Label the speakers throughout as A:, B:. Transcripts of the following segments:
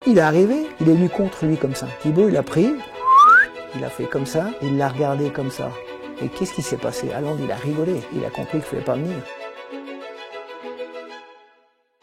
A: Il est arrivé, il est venu contre lui comme ça. Thibaut, il a pris, il a fait comme ça, il l'a regardé comme ça. Et qu'est-ce qui s'est passé? Alors il a rigolé, il a compris qu'il ne fallait pas venir.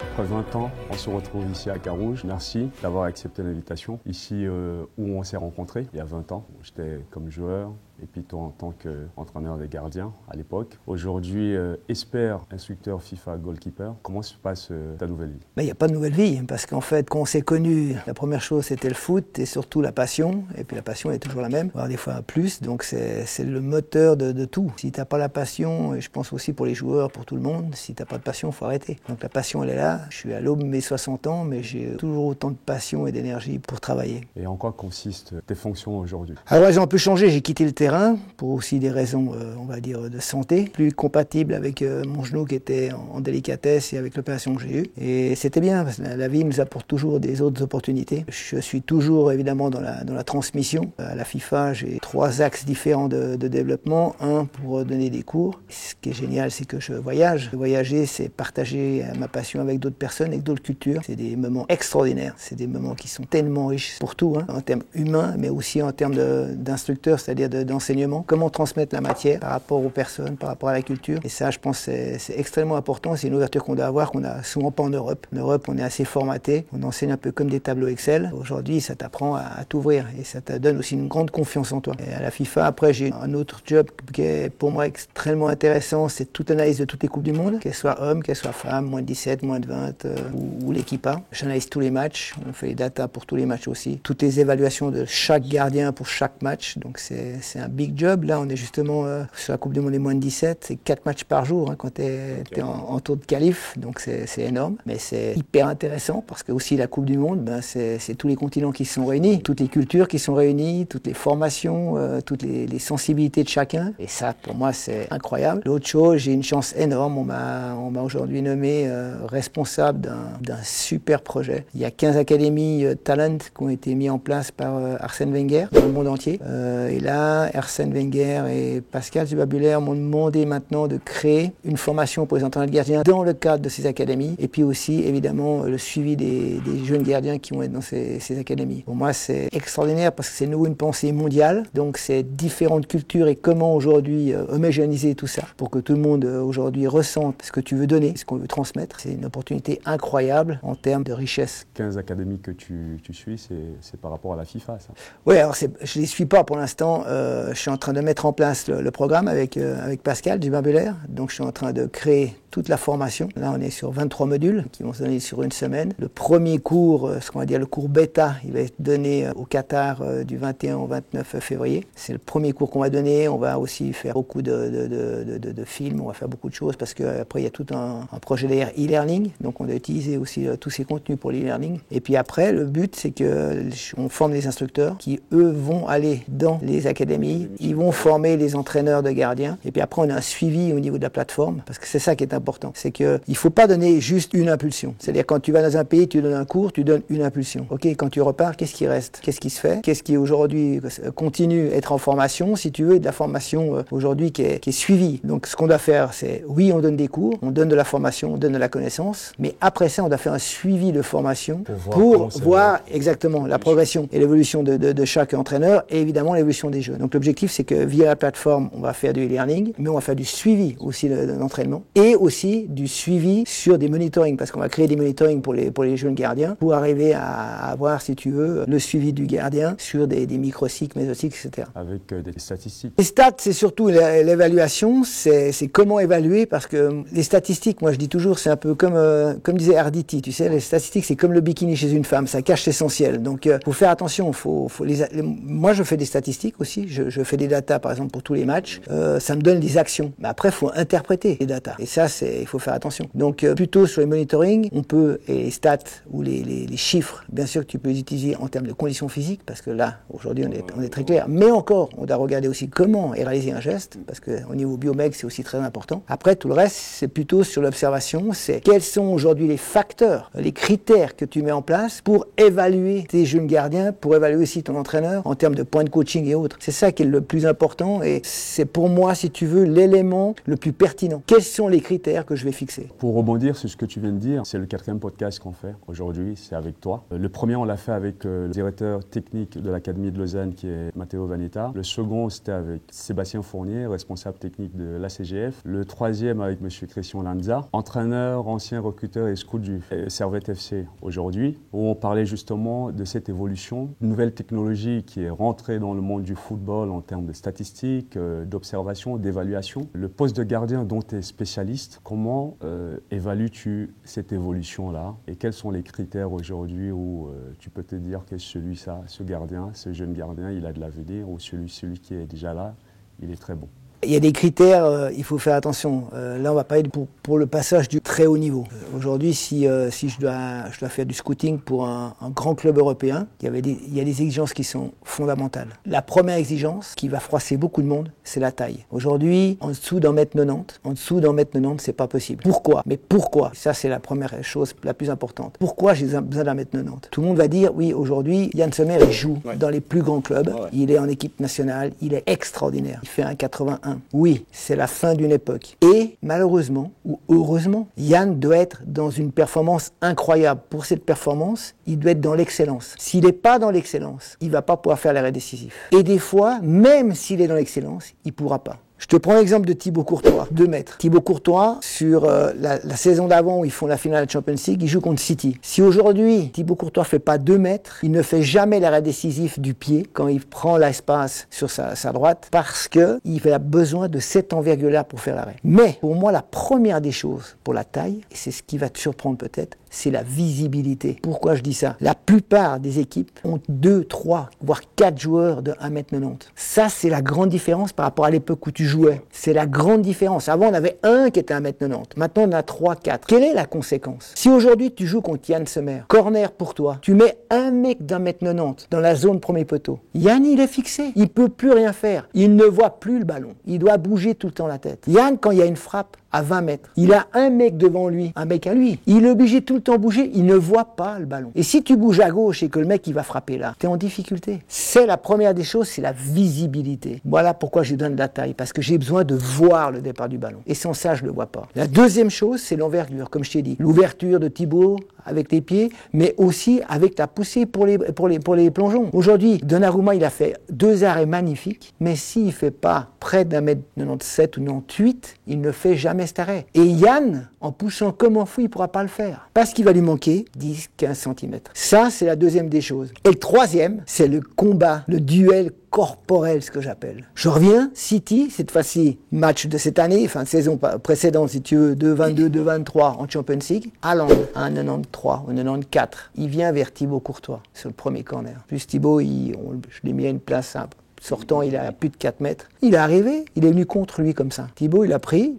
B: Après 20 ans, on se retrouve ici à Carouge. Merci d'avoir accepté l'invitation. Ici où on s'est rencontrés il y a 20 ans. J'étais comme joueur et puis toi en tant qu'entraîneur des gardiens à l'époque. Aujourd'hui, expert, instructeur FIFA goalkeeper. Comment se passe ta nouvelle vie?
A: Il n'y a pas de nouvelle vie parce qu'en fait, quand on s'est connus, la première chose c'était le foot et surtout la passion. Et puis la passion est toujours la même, voire des fois plus. Donc c'est le moteur de tout. Si tu n'as pas la passion, et je pense aussi pour les joueurs, pour tout le monde, si tu n'as pas de passion, il faut arrêter. Donc la passion, elle est là. Je suis à l'aube de mes 60 ans, mais j'ai toujours autant de passion et d'énergie pour travailler.
B: Et en quoi consistent tes fonctions aujourd'hui?
A: Alors j'ai un peu changé, j'ai quitté le terrain pour aussi des raisons, on va dire, de santé, plus compatible avec mon genou qui était en délicatesse et avec l'opération que j'ai eue. Et c'était bien, parce que la vie nous apporte toujours des autres opportunités. Je suis toujours évidemment dans la transmission. À la FIFA, j'ai 3 axes différents de développement. Un, pour donner des cours. Ce qui est génial, c'est que je voyage. Voyager, c'est partager ma passion avec d'autres personnes, avec d'autres cultures. C'est des moments extraordinaires. C'est des moments qui sont tellement riches pour tout, en termes humains, mais aussi en termes d'instructeurs, c'est-à-dire d'enseignement. Comment transmettre la matière par rapport aux personnes, par rapport à la culture. Et ça, je pense, c'est extrêmement important. C'est une ouverture qu'on doit avoir, qu'on n'a souvent pas en Europe. En Europe, on est assez formaté. On enseigne un peu comme des tableaux Excel. Aujourd'hui, ça t'apprend à t'ouvrir et ça te donne aussi une grande confiance en toi. Et à la FIFA, après, j'ai un autre job qui est pour moi extrêmement intéressant. C'est toute l'analyse de toutes les Coupes du Monde, qu'elles soient hommes, qu'elles soient femmes, moins de 17, moins de 20 ou l'équipe A. J'analyse tous les matchs. On fait les datas pour tous les matchs aussi. Toutes les évaluations de chaque gardien pour chaque match. Donc c'est un big job. Là, on est justement sur la Coupe du Monde des moins de 17. C'est 4 matchs par jour quand tu es en tour de qualif. Donc c'est énorme. Mais c'est hyper intéressant parce que aussi la Coupe du Monde, c'est tous les continents qui sont réunis, toutes les cultures qui sont réunies, toutes les formations, toutes les sensibilités de chacun. Et ça, pour moi, c'est incroyable. L'autre chose, j'ai une chance énorme. On m'a aujourd'hui nommé responsable d'un super projet. Il y a 15 académies talent qui ont été mis en place par Arsène Wenger dans le monde entier. Et là, Arsène Wenger et Pascal Zubabulaire m'ont demandé maintenant de créer une formation pour les entraîneurs de gardiens dans le cadre de ces académies. Et puis aussi, évidemment, le suivi des jeunes gardiens qui vont être dans ces académies. Pour moi, c'est extraordinaire parce que c'est nouveau une pensée mondiale. Donc, c'est différentes cultures et comment aujourd'hui homogénéiser tout ça pour que tout le monde aujourd'hui ressente ce que tu veux donner, ce qu'on veut transmettre. C'est une opportunité incroyable en termes de richesse.
B: 15 académies que tu suis, c'est par rapport à la FIFA, ça?
A: Oui, alors je ne les suis pas pour l'instant. Je suis en train de mettre en place le programme avec Pascal Zubabulaire. Donc, je suis en train de créer toute la formation. Là, on est sur 23 modules qui vont se donner sur une semaine. Le premier cours, ce qu'on va dire le cours bêta, il va être donné au Qatar du 21 au 29 février. C'est le premier cours qu'on va donner. On va aussi faire beaucoup de films, on va faire beaucoup de choses parce qu'après, il y a tout un projet d'e-learning. Donc, on va utiliser aussi tous ces contenus pour l'e-learning. Et puis après, le but, c'est qu'on forme des instructeurs qui, eux, vont aller dans les académies. Ils vont former les entraîneurs de gardiens. Et puis après, on a un suivi au niveau de la plateforme parce que c'est ça qui est important. C'est qu'il ne faut pas donner juste une impulsion. C'est-à-dire quand tu vas dans un pays, tu donnes un cours, tu donnes une impulsion. Ok, quand tu repars, qu'est-ce qui reste? Qu'est-ce qui se fait? Qu'est-ce qui aujourd'hui continue à être en formation, si tu veux, et de la formation aujourd'hui qui est suivie. Donc ce qu'on doit faire, c'est oui, on donne des cours, on donne de la formation, on donne de la connaissance, mais après ça, on doit faire un suivi de formation pour voir exactement la progression et l'évolution de chaque entraîneur et évidemment l'évolution des jeux. Donc l'objectif, c'est que via la plateforme, on va faire du e-learning, mais on va faire du suivi aussi de l'entraînement et aussi du suivi sur des monitoring, parce qu'on va créer des monitoring pour les jeunes gardiens pour arriver à avoir, si tu veux, le suivi du gardien sur des microcycles, mésocycles, etc.
B: Avec des statistiques.
A: Les stats, c'est surtout l'évaluation, c'est comment évaluer, parce que les statistiques, moi je dis toujours, c'est un peu comme disait Arditi, tu sais, les statistiques, c'est comme le bikini chez une femme, ça cache l'essentiel. Donc, faut faire attention, moi je fais des statistiques aussi, je fais des datas, par exemple, pour tous les matchs, ça me donne des actions. Mais après, il faut interpréter les datas. Et ça, il faut faire attention. Donc, plutôt sur les monitoring, on peut, et les stats ou les chiffres, bien sûr que tu peux les utiliser en termes de conditions physiques, parce que là, aujourd'hui, on est très clair. Mais encore, on doit regarder aussi comment est réalisé un geste, parce qu'au niveau biomec, c'est aussi très important. Après, tout le reste, c'est plutôt sur l'observation, c'est quels sont aujourd'hui les facteurs, les critères que tu mets en place pour évaluer tes jeunes gardiens, pour évaluer aussi ton entraîneur en termes de points de coaching et autres. C'est ça qui qui est le plus important et c'est pour moi, si tu veux, l'élément le plus pertinent. Quels sont les critères que je vais fixer?
B: Pour rebondir sur ce que tu viens de dire, c'est le 4e podcast qu'on fait aujourd'hui, c'est avec toi. Le premier, on l'a fait avec le directeur technique de l'Académie de Lausanne, qui est Matteo Vanetta. Le second, c'était avec Sébastien Fournier, responsable technique de l'ACGF. Le 3e, avec M. Christian Lanza, entraîneur, ancien recruteur et scout du Servette FC aujourd'hui, où on parlait justement de cette évolution, une nouvelle technologie qui est rentrée dans le monde du football en termes de statistiques, d'observation, d'évaluation. Le poste de gardien dont tu es spécialiste, comment évalues-tu cette évolution-là et quels sont les critères aujourd'hui où tu peux te dire que ce gardien, ce jeune gardien, il a de l'avenir ou celui qui est déjà là, il est très bon?
A: Il y a des critères, il faut faire attention. Là, on va parler pour le passage du très haut niveau. Aujourd'hui, si je dois faire du scouting pour un grand club européen, il y a des exigences qui sont fondamentales. La première exigence, qui va froisser beaucoup de monde, c'est la taille. Aujourd'hui, en dessous d'un mètre 90, c'est pas possible. Pourquoi? Mais pourquoi? Ça, c'est la première chose la plus importante. Pourquoi j'ai besoin d'un mètre 90? Tout le monde va dire, oui, aujourd'hui, Yann Sommer, il joue dans les plus grands clubs. Il est en équipe nationale, il est extraordinaire. Il fait 1,81. Oui, c'est la fin d'une époque. Et malheureusement, ou heureusement, Yann doit être dans une performance incroyable. Pour cette performance, il doit être dans l'excellence. S'il n'est pas dans l'excellence, il ne va pas pouvoir faire l'arrêt décisif. Et des fois, même s'il est dans l'excellence, il ne pourra pas. Je te prends l'exemple de Thibaut Courtois, 2 mètres. Thibaut Courtois, sur la saison d'avant où ils font la finale de Champions League, il joue contre City. Si aujourd'hui, Thibaut Courtois ne fait pas 2 mètres, il ne fait jamais l'arrêt décisif du pied quand il prend l'espace sur sa droite parce qu'il a besoin de cette envergure-là pour faire l'arrêt. Mais pour moi, la première des choses pour la taille, et c'est ce qui va te surprendre peut-être, c'est la visibilité. Pourquoi je dis ça? La plupart des équipes ont 2, 3, voire 4 joueurs de 1m90. Ça, c'est la grande différence par rapport à l'époque où tu jouais. C'est la grande différence. Avant, on avait un qui était 1m90. Maintenant, on a 3, 4. Quelle est la conséquence? Si aujourd'hui, tu joues contre Yann Sommer, corner pour toi, tu mets un mec d'1m90 dans la zone premier poteau. Yann, il est fixé. Il peut plus rien faire. Il ne voit plus le ballon. Il doit bouger tout le temps la tête. Yann, quand il y a une frappe, à 20 mètres. Il a un mec devant lui, un mec à lui. Il est obligé tout le temps de bouger, il ne voit pas le ballon. Et si tu bouges à gauche et que le mec il va frapper là, tu es en difficulté. C'est la première des choses, c'est la visibilité. Voilà pourquoi je donne de la taille, parce que j'ai besoin de voir le départ du ballon. Et sans ça, je ne le vois pas. La deuxième chose, c'est l'envergure, comme je t'ai dit. L'ouverture de Thibaut avec les pieds, mais aussi avec ta poussée pour les plongeons. Aujourd'hui, Donnarumma, il a fait 2 arrêts magnifiques, mais s'il ne fait pas près d'1m97 ou 98, il ne fait jamais cet arrêt. Et Yann, en poussant comme un fou, il ne pourra pas le faire. Parce qu'il va lui manquer 10-15 cm. Ça, c'est la deuxième des choses. Et le troisième, c'est le combat, le duel corporel, ce que j'appelle. Je reviens, City, cette fois-ci, match de cette année, fin de saison précédente, si tu veux, 2-22, 2-23 en Champions League. Haaland, à 1,93 ou 1,94. Il vient vers Thibaut Courtois, sur le premier corner. Plus Thibaut, je l'ai mis à une place simple. Sortant, il a plus de 4 mètres. Il est arrivé, il est venu contre lui comme ça. Thibaut, il a pris,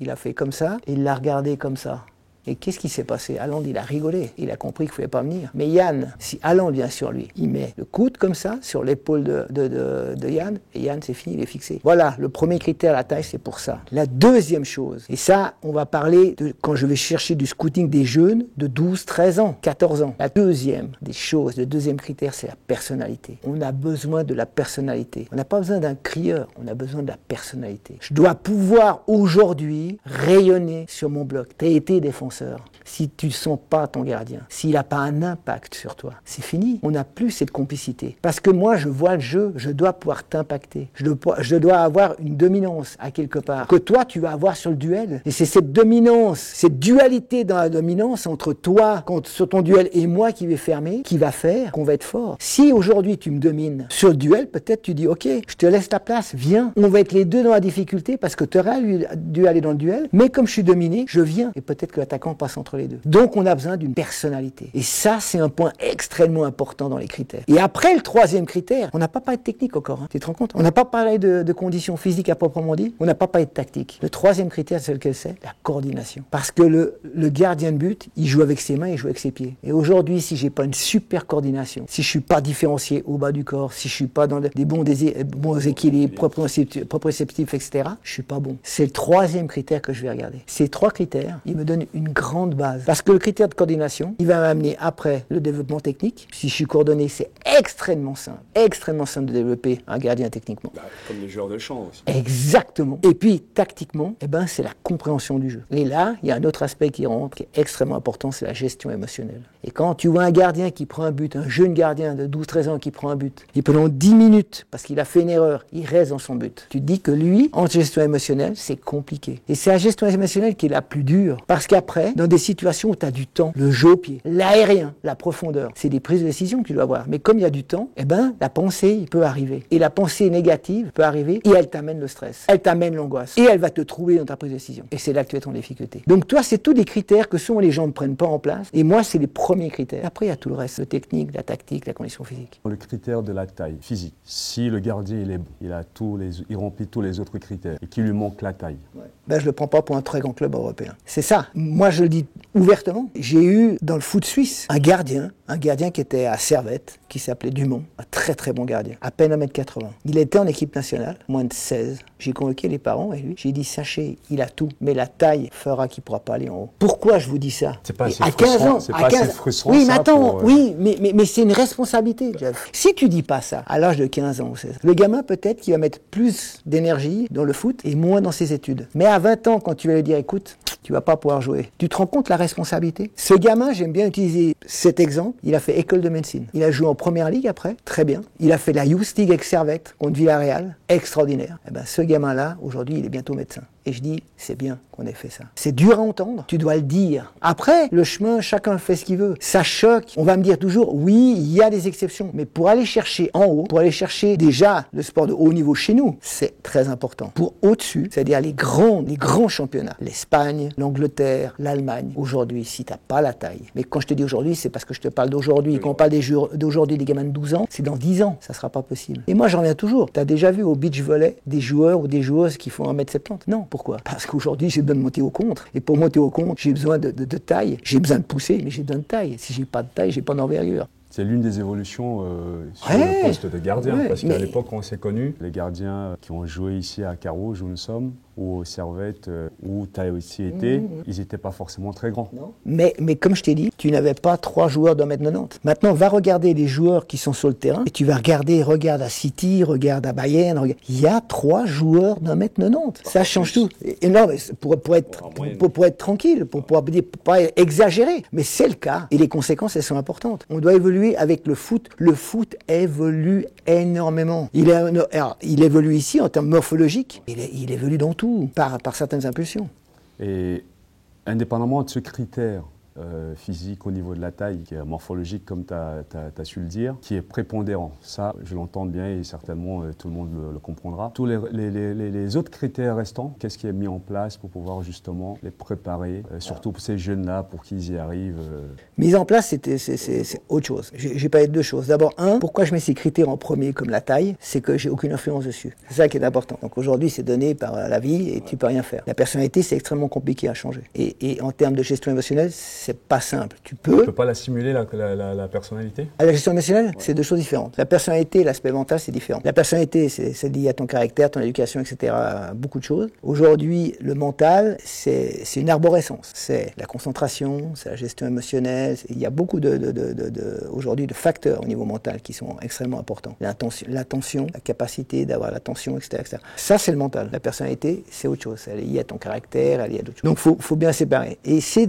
A: il a fait comme ça, et il l'a regardé comme ça. Et qu'est-ce qui s'est passé? Haaland, il a rigolé. Il a compris qu'il ne pouvait pas venir. Mais Yann, si Haaland vient sur lui, il met le coude comme ça sur l'épaule de Yann. Et Yann, c'est fini, il est fixé. Voilà, le premier critère, la taille, c'est pour ça. La deuxième chose, et ça, on va parler de quand je vais chercher du scouting des jeunes de 12, 13 ans, 14 ans. La deuxième des choses, le deuxième critère, c'est la personnalité. On a besoin de la personnalité. On n'a pas besoin d'un crieur, on a besoin de la personnalité. Je dois pouvoir aujourd'hui rayonner sur mon bloc. Tu as été défenseur. Si tu ne sens pas ton gardien, s'il n'a pas un impact sur toi, c'est fini. On n'a plus cette complicité. Parce que moi, je vois le jeu, je dois pouvoir t'impacter. Je dois avoir une dominance à quelque part que toi, tu vas avoir sur le duel. Et c'est cette dominance, cette dualité dans la dominance entre toi, sur ton duel, et moi qui vais fermer, qui va faire qu'on va être fort. Si aujourd'hui, tu me domines sur le duel, peut-être tu dis, ok, je te laisse ta place, viens. On va être les deux dans la difficulté parce que tu aurais dû aller dans le duel. Mais comme je suis dominé, je viens. Et peut-être que l'attaquant passe entre les deux. Donc on a besoin d'une personnalité. Et ça, c'est un point extrêmement important dans les critères. Et après, le troisième critère, on n'a pas parlé de technique encore, hein. Tu te rends compte? On n'a pas parlé de conditions physiques à proprement dit, on n'a pas parlé de tactique. Le troisième critère, c'est lequel c'est? La coordination. Parce que le gardien de but, il joue avec ses mains, il joue avec ses pieds. Et aujourd'hui, si j'ai pas une super coordination, si je suis pas différencié au bas du corps, si je suis pas dans des bons équilibres, proprioceptifs, etc., je suis pas bon. C'est le troisième critère que je vais regarder. Ces 3 critères, ils me donnent une une grande base. Parce que le critère de coordination, il va m'amener après le développement technique. Si je suis coordonné, c'est extrêmement simple de développer un gardien techniquement.
B: Comme les joueurs de champ aussi.
A: Exactement. Et puis, tactiquement, c'est la compréhension du jeu. Et là, il y a un autre aspect qui rentre, qui est extrêmement important, c'est la gestion émotionnelle. Et quand tu vois un gardien qui prend un but, un jeune gardien de 12-13 ans qui prend un but, et pendant 10 minutes, parce qu'il a fait une erreur, il reste dans son but, tu te dis que lui, en gestion émotionnelle, c'est compliqué. Et c'est la gestion émotionnelle qui est la plus dure. Parce qu'après, dans des situations où tu as du temps, le jeu au pied, l'aérien, la profondeur, c'est des prises de décision que tu dois avoir. Mais comme il y a du temps, la pensée, il peut arriver. Et la pensée négative peut arriver et elle t'amène le stress, elle t'amène l'angoisse. Et elle va te trouver dans ta prise de décision. Et c'est là que tu es en difficulté. Donc toi, c'est tous des critères que souvent les gens ne prennent pas en place. Et moi, c'est les premiers critères. Après, il y a tout le reste, la technique, la tactique, la condition physique.
B: Le critère de la taille physique. Si le gardien il est bon, il remplit tous les autres critères et qu'il lui manque la taille.
A: Je ne le prends pas pour un très grand club européen. C'est ça. Moi, je le dis ouvertement. J'ai eu dans le foot suisse un gardien qui était à Servette, qui s'appelait Dumont, un très très bon gardien, à peine 1m80. Il était en équipe nationale, moins de 16. J'ai convoqué les parents et lui, j'ai dit, sachez, il a tout, mais la taille fera qu'il ne pourra pas aller en haut. Pourquoi je vous dis ça?
B: C'est pas assez frustrant. C'est pas assez frustrant.
A: Oui, mais attends, oui, mais c'est une responsabilité, Jeff. Si tu dis pas ça, à l'âge de 15 ans ou 16, le gamin peut-être qu'il va mettre plus d'énergie dans le foot et moins dans ses études. Mais à 20 ans, quand tu vas lui dire, écoute, tu vas pas pouvoir jouer. Tu te rends compte la responsabilité? Ce gamin, j'aime bien utiliser cet exemple, il a fait école de médecine. Il a joué en première ligue après, très bien. Il a fait la Youth League avec Servette contre Villarreal, extraordinaire. Ce gamin-là, aujourd'hui, il est bientôt médecin. Et je dis, c'est bien qu'on ait fait ça. C'est dur à entendre, tu dois le dire. Après, le chemin, chacun fait ce qu'il veut. Ça choque. On va me dire toujours, oui, il y a des exceptions. Mais pour aller chercher en haut, pour aller chercher déjà le sport de haut niveau chez nous, c'est très important. Pour au-dessus, c'est-à-dire les grands championnats, l'Espagne, l'Angleterre, l'Allemagne. Aujourd'hui, si tu n'as pas la taille, mais quand je te dis aujourd'hui, c'est parce que je te parle d'aujourd'hui. Quand on parle d'aujourd'hui, des gamins de 12 ans, c'est dans 10 ans, ça ne sera pas possible. Et moi, j'en reviens toujours. Tu as déjà vu au beach volley des joueurs ou des joueuses qui font 1m70? Non. Pourquoi? Parce qu'aujourd'hui, j'ai besoin de monter au contre. Et pour monter au contre, j'ai besoin de taille. J'ai besoin de pousser, mais j'ai besoin de taille. Si j'ai pas de taille, j'ai pas d'envergure.
B: C'est l'une des évolutions sur le poste de gardien. Parce qu'à l'époque, quand on s'est connus, les gardiens qui ont joué ici à Carouge, où nous sommes, ou au Servette, où tu as aussi été, ils n'étaient pas forcément très grands.
A: Non. Mais comme je t'ai dit, tu n'avais pas 3 joueurs d'1m90. Maintenant, va regarder les joueurs qui sont sur le terrain, et tu vas regarde à City, regarde à Bayern, il y a 3 joueurs d'1m90. Ça change tout. Et non, mais pour être tranquille, pour pas exagérer, mais c'est le cas, et les conséquences, elles sont importantes. On doit évoluer avec le foot. Le foot évolue énormément. Il évolue ici en termes morphologiques, il évolue dans tout, par certaines impulsions.
B: Et indépendamment de ce critère physique au niveau de la taille, qui est morphologique comme tu as su le dire, qui est prépondérant, ça je l'entends bien et certainement tout le monde le comprendra. Tous les autres critères restants, qu'est-ce qui est mis en place pour pouvoir justement les préparer, surtout pour ces jeunes-là, pour qu'ils y arrivent
A: Mise en place, c'est autre chose. J'ai parlé de 2 choses. D'abord, pourquoi je mets ces critères en premier comme la taille, c'est que j'ai aucune influence dessus. C'est ça qui est important. Donc aujourd'hui, c'est donné par la vie et tu peux rien faire. La personnalité, c'est extrêmement compliqué à changer. Et en termes de gestion émotionnelle, c'est pas simple. Tu peux
B: pas la simuler, la personnalité?
A: La gestion émotionnelle, c'est 2 choses différentes. La personnalité, l'aspect mental, c'est différent. La personnalité, c'est lié à ton caractère, ton éducation, etc., beaucoup de choses. Aujourd'hui, le mental, c'est une arborescence. C'est la concentration, c'est la gestion émotionnelle. Il y a beaucoup aujourd'hui de facteurs au niveau mental qui sont extrêmement importants. L'attention, la capacité d'avoir l'attention, etc., Ça, c'est le mental. La personnalité, c'est autre chose. Elle est liée à ton caractère, elle est liée à d'autres choses. Donc, faut bien séparer. Et c'est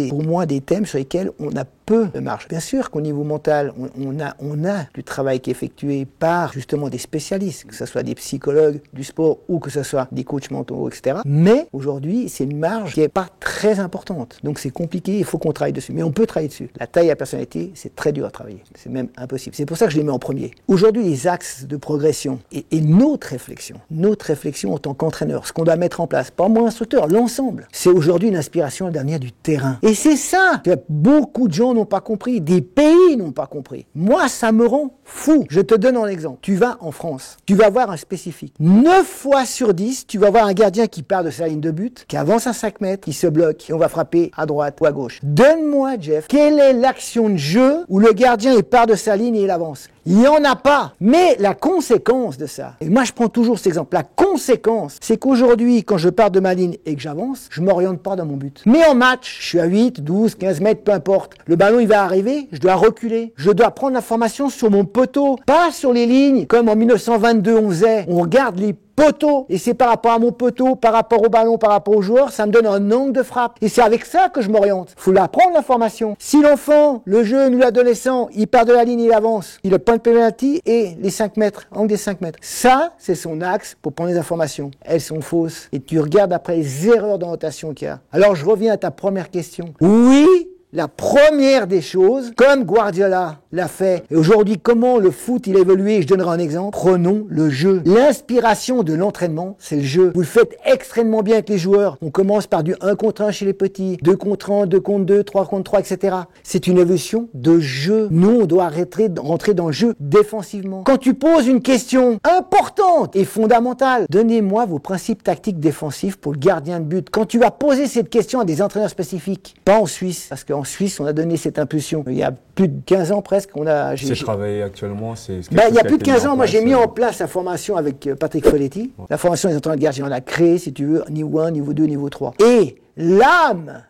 A: pour moi des thèmes sur lesquels on a peu de marge. Bien sûr qu'au niveau mental, on a du travail qui est effectué par justement des spécialistes, que ce soit des psychologues du sport ou que ce soit des coachs mentaux, etc. Mais aujourd'hui, c'est une marge qui n'est pas très importante. Donc c'est compliqué, il faut qu'on travaille dessus. Mais on peut travailler dessus. La taille et la personnalité, c'est très dur à travailler. C'est même impossible. C'est pour ça que je les mets en premier. Aujourd'hui, les axes de progression et notre réflexion en tant qu'entraîneur, ce qu'on doit mettre en place, pas moi instructeur, l'ensemble, c'est aujourd'hui une inspiration dernière du terrain. Et c'est ça que beaucoup de gens n'ont pas compris, des pays n'ont pas compris. Moi, ça me rend fou. Je te donne un exemple. Tu vas en France, tu vas voir un spécifique. 9 fois sur 10, tu vas voir un gardien qui part de sa ligne de but, qui avance à 5 mètres, qui se bloque, et on va frapper à droite ou à gauche. Donne-moi, Jeff, quelle est l'action de jeu où le gardien il part de sa ligne et il avance? Il n'y en a pas. Mais la conséquence de ça, et moi je prends toujours cet exemple, la conséquence, c'est qu'aujourd'hui, quand je pars de ma ligne et que j'avance, je ne m'oriente pas dans mon but. Mais en match, je suis à 8, 12, 15 mètres, peu importe. Le ballon, il va arriver, je dois reculer. Je dois prendre l'information sur mon poteau, pas sur les lignes, comme en 1922 on faisait. On regarde les poteau, et c'est par rapport à mon poteau, par rapport au ballon, par rapport au joueur, ça me donne un angle de frappe. Et c'est avec ça que je m'oriente. Faut la prendre l'information. Si l'enfant, le jeune ou l'adolescent, il part de la ligne, il avance, il a point de penalty et les 5 mètres, angle des 5 mètres. Ça, c'est son axe pour prendre les informations. Elles sont fausses. Et tu regardes après les erreurs d'orientation qu'il y a. Alors je reviens à ta première question. Oui, la première des choses, comme Guardiola l'a fait, et aujourd'hui comment le foot il a évolué, je donnerai un exemple, prenons le jeu. L'inspiration de l'entraînement, c'est le jeu. Vous le faites extrêmement bien avec les joueurs. On commence par du 1 contre 1 chez les petits, 2 contre 1, 2 contre 2, 3 contre 3, etc. C'est une évolution de jeu. Nous, on doit rentrer dans le jeu défensivement. Quand tu poses une question importante et fondamentale, donnez-moi vos principes tactiques défensifs pour le gardien de but. Quand tu vas poser cette question à des entraîneurs spécifiques, pas en Suisse, parce qu'en Suisse, on a donné cette impulsion. Il y a plus de 15 ans presque,
B: C'est travaillé actuellement, c'est...
A: il y a plus de 15 ans, moi j'ai mis en place la formation avec Patrick Folletti. Ouais. La formation des entraîneurs de gardien, on l'a créée, si tu veux, niveau 1, niveau 2, niveau 3. Et l'âme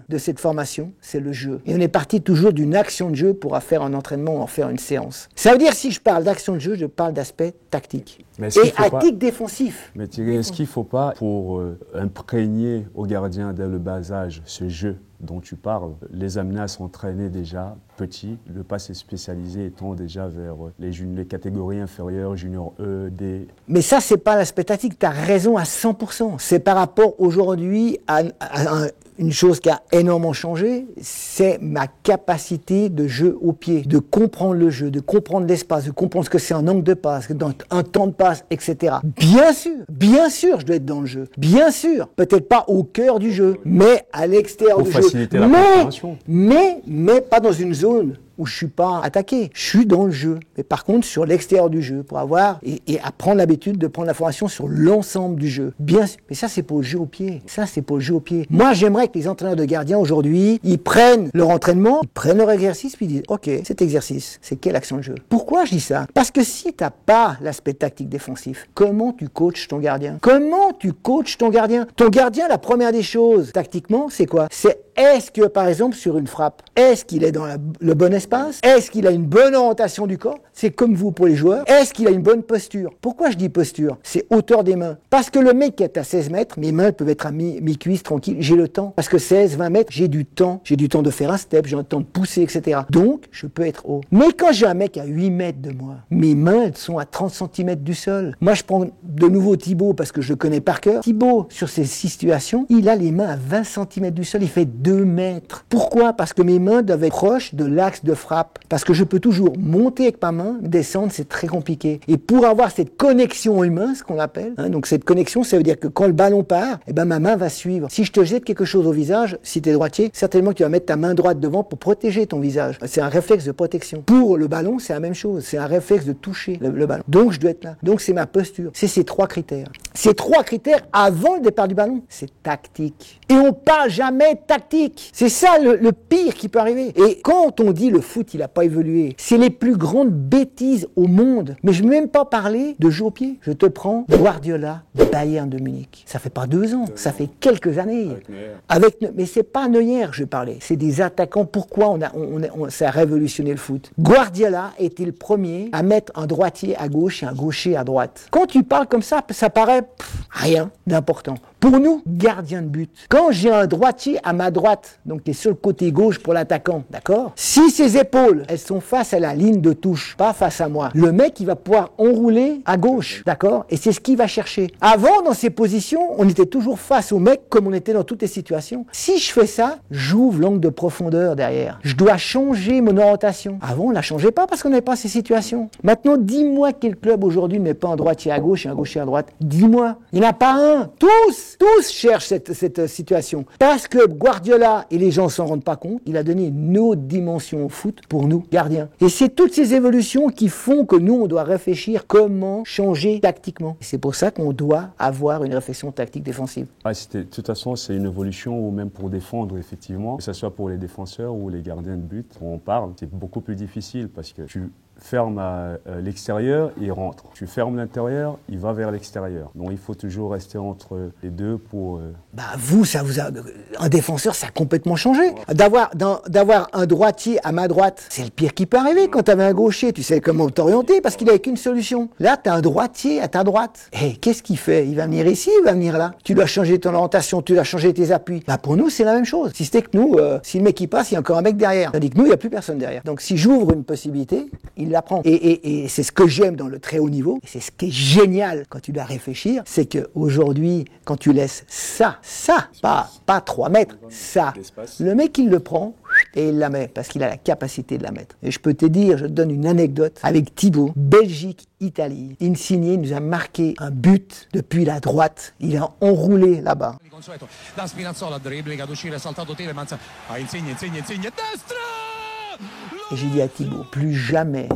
A: de cette formation, c'est le jeu. Et on est parti toujours d'une action de jeu pour faire un entraînement, en faire une séance. Ça veut dire, si je parle d'action de jeu, je parle d'aspect tactique. Et tactique défensif.
B: Mais Thierry, est-ce qu'il ne faut pas, pour imprégner aux gardiens dès le bas âge ce jeu dont tu parles, les amener à s'entraîner déjà petits, le passer spécialisé étant déjà vers les catégories inférieures, junior E, D.
A: Mais ça, c'est pas l'aspect tactique, tu as raison à 100%. C'est par rapport aujourd'hui à une chose qui a énormément changé, c'est ma capacité de jeu au pied, de comprendre le jeu, de comprendre l'espace, de comprendre ce que c'est un angle de passe, un temps de passe, etc. Bien sûr, je dois être dans le jeu. Bien sûr, peut-être pas au cœur du jeu, mais à l'extérieur du jeu.
B: Pour faciliter la compréhension.
A: Mais pas dans une zone où je suis pas attaqué. Je suis dans le jeu. Mais par contre, sur l'extérieur du jeu, pour avoir et à prendre l'habitude de prendre l'information sur l'ensemble du jeu. Bien sûr. Mais ça, c'est pour le jeu au pied. Moi, j'aimerais que les entraîneurs de gardiens aujourd'hui, ils prennent leur entraînement, ils prennent leur exercice, puis ils disent, OK, cet exercice, c'est quelle action de jeu? Pourquoi je dis ça? Parce que si t'as pas l'aspect tactique défensif, comment tu coaches ton gardien? Ton gardien, la première des choses, tactiquement, c'est quoi? C'est est-ce que, par exemple, sur une frappe, est-ce qu'il est dans le bon espace? Est-ce qu'il a une bonne orientation du corps? C'est comme vous pour les joueurs. Est-ce qu'il a une bonne posture? Pourquoi je dis posture? C'est hauteur des mains. Parce que le mec qui est à 16 mètres, mes mains peuvent être à mi-cuisse, tranquille, j'ai le temps. Parce que 16, 20 mètres, j'ai du temps. J'ai du temps de faire un step, j'ai le temps de pousser, etc. Donc, je peux être haut. Mais quand j'ai un mec à 8 mètres de moi, mes mains, elles sont à 30 cm du sol. Moi, je prends de nouveau Thibaut parce que je le connais par cœur. Thibaut, sur ces situations, il a les mains à 20 cm du sol, il fait 2 mètres. Pourquoi? Parce que mes mains doivent être proches de l'axe de frappe. Parce que je peux toujours monter avec ma main, descendre, c'est très compliqué. Et pour avoir cette connexion humaine, ce qu'on appelle, donc cette connexion, ça veut dire que quand le ballon part, ma main va suivre. Si je te jette quelque chose au visage, si tu es droitier, certainement que tu vas mettre ta main droite devant pour protéger ton visage. C'est un réflexe de protection. Pour le ballon, c'est la même chose. C'est un réflexe de toucher le ballon. Donc, je dois être là. Donc, c'est ma posture. C'est ces 3 critères. Ces 3 critères avant le départ du ballon, c'est tactique. Et on parle jamais de tactique. C'est ça le pire qui peut arriver. Et quand on dit le foot, il n'a pas évolué, c'est les plus grandes bêtises au monde. Mais je ne vais même pas parler de jeu au pied. Je te prends Guardiola, Bayern de Munich. Ça fait pas 2 ans, ça fait quelques années. Mais c'est pas Neuer que je parlais. C'est des attaquants. Pourquoi ça a révolutionné le foot? Guardiola était le premier à mettre un droitier à gauche et un gaucher à droite. Quand tu parles comme ça paraît rien d'important. Pour nous, gardien de but, quand j'ai un droitier à ma droite, donc qui est sur le côté gauche pour l'attaquant, d'accord? Si ses épaules, elles sont face à la ligne de touche, pas face à moi, le mec, il va pouvoir enrouler à gauche, d'accord? Et c'est ce qu'il va chercher. Avant, dans ces positions, on était toujours face au mec comme on était dans toutes les situations. Si je fais ça, j'ouvre l'angle de profondeur derrière. Je dois changer mon orientation. Avant, on ne la changeait pas parce qu'on n'avait pas ces situations. Maintenant, dis-moi quel club aujourd'hui ne met pas un droitier à gauche et un gaucher à droite. Dis-moi. Il n'y en a pas un. Tous cherchent cette situation. Parce que Guardiola, et les gens s'en rendent pas compte, il a donné une autre dimension au foot pour nous, gardiens. Et c'est toutes ces évolutions qui font que nous, on doit réfléchir comment changer tactiquement. Et c'est pour ça qu'on doit avoir une réflexion tactique défensive.
B: De toute façon, c'est une évolution, ou même pour défendre, effectivement, que ce soit pour les défenseurs ou les gardiens de but, on parle, c'est beaucoup plus difficile parce que tu fermes à l'extérieur, il rentre. Tu fermes l'intérieur, il va vers l'extérieur. Donc il faut toujours rester entre les deux pour...
A: Vous, ça vous a... Un défenseur, ça a complètement changé. D'avoir un droitier à ma droite, c'est le pire qui peut arriver. Quand tu avais un gaucher, tu sais comment t'orienter parce qu'il n'avait qu'une solution. Là, tu as un droitier à ta droite. Et qu'est-ce qu'il fait? Il va venir ici, il va venir là. Tu dois changer ton orientation, tu dois changer tes appuis. Pour nous, c'est la même chose. Si c'était que nous, si le mec qui passe, il y a encore un mec derrière. Tandis que nous, il n'y a plus personne derrière. Donc si j'ouvre une possibilité, il la prend. Et c'est ce que j'aime dans le très haut niveau. Et c'est ce qui est génial quand tu dois réfléchir, c'est qu'aujourd'hui, quand tu laisses ça, pas 3 mètres, ça, le mec, il le prend et il la met parce qu'il a la capacité de la mettre. Et je peux te dire, je te donne une anecdote avec Thibaut, Belgique, Italie. Insigne nous a marqué un but depuis la droite. Il a enroulé là-bas.
C: Da Spinazzola, dribbling, ad uscire, saltato Tielemans, Insigne, destra!
A: Et j'ai dit à Thibaut, plus jamais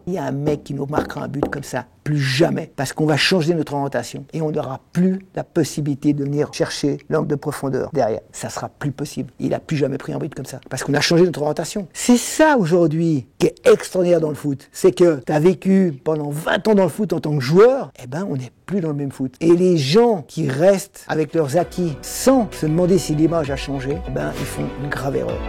A: il y a un mec qui nous marquera un but comme ça. Plus jamais. Parce qu'on va changer notre orientation. Et on n'aura plus la possibilité de venir chercher l'angle de profondeur derrière. Ça sera plus possible. Il n'a plus jamais pris un but comme ça. Parce qu'on a changé notre orientation. C'est ça aujourd'hui qui est extraordinaire dans le foot. C'est que tu as vécu pendant 20 ans dans le foot en tant que joueur. On n'est plus dans le même foot. Et les gens qui restent avec leurs acquis sans se demander si l'image a changé, ils font une grave erreur.